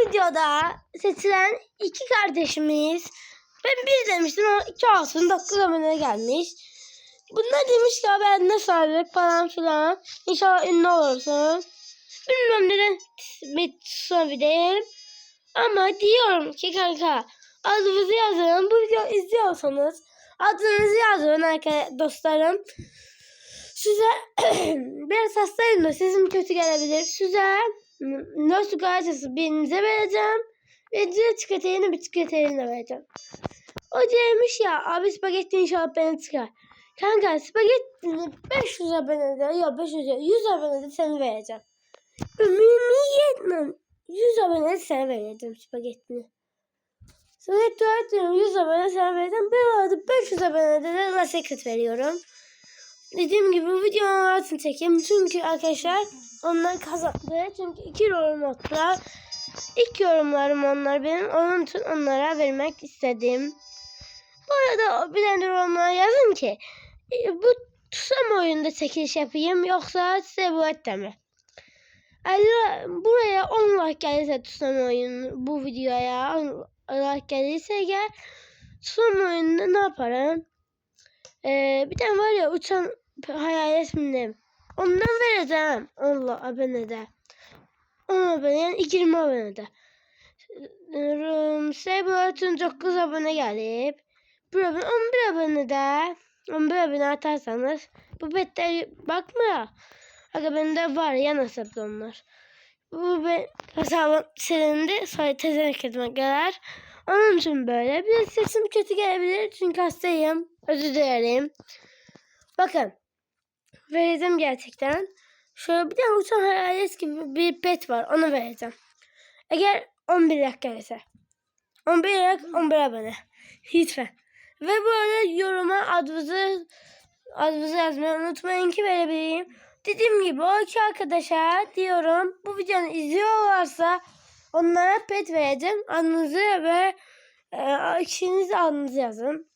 videoda seçilen iki kardeşimiz. Ben bir demiştim, o iki olsun 9 abone gelmiş. Bunlar demiş ki ben ne sağlık falan filan. İnşallah ünlü olursun. Bilmem neden tutabilirim. Ama diyorum ki kanka adınızı yazın. Bu videoyu izliyorsanız adınızı yazın dostlarım. Size biraz hastayım da sesim kötü gelebilir. Size nasıl gazetesi birinize vereceğim. Ve diğer çikolatayını bir çikolatayını vereceğim. O demiş ya abi spagetti inşallah beni çıkar. Kanka spagettini 500 abonede ya 500 100 abonede seni vereceğim. Ümiyetle 100 abonede sana vereceğim spagettini. Spagetti öğretmenim 100 abone sana vereceğim. Ben orada 500 abonede de nasıl veriyorum. Dediğim gibi bu videonun altını çekeyim. Çünkü arkadaşlar onlar kazandı. Çünkü 2 yorum attılar. İlk yorumlarım onlar benim. Onun için onlara vermek istedim. Bu arada bilen yorumlara yazın ki bu TUSAM oyunda çekiliş yapayım yoksa size bu ette mi? Buraya 10 like gelirse TUSAM oyunu bu videoya 10 like gelirse gel TUSAM oyununda ne yaparım? Bir tane var ya uçan hayalet mi? Ondan vereceğim. Allah abonede. 10 abone yani 20 abonede. Size bu için 9 abone gelip bu abone 11 abonede 11 abone atarsanız bu betler bakmıyor. Aga bende var ya nasıl onlar. Bu ben hesabım silindi. Sonra tezenek etmek gelir. Onun için böyle. Bir sesim kötü gelebilir. Çünkü hastayım. Özür dilerim. Bakın. Vereceğim gerçekten. Şöyle bir tane uçan hayalet gibi bir pet var. Onu vereceğim. Eğer 11 dakika gelirse. 11 like 11 abone. Lütfen. Ve bu arada yoruma adınızı yazmayı unutmayın ki verebileyim. Dediğim gibi o iki arkadaşa diyorum bu videonu izliyorlarsa onlara pet vereceğim. Adınızı ve kişinizi adınızı yazın.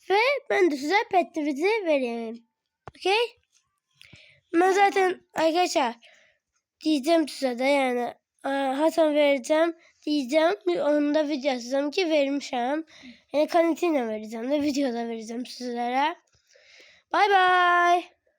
Ve ben de size petlerinizi vereyim. Okey? Ben zaten arkadaşlar diyeceğim size de yani Hasan vereceğim diyeceğim. Onu da video atacağım ki vermişim. Yani kanıtıyla vereceğim de videoda vereceğim sizlere. Bye bye.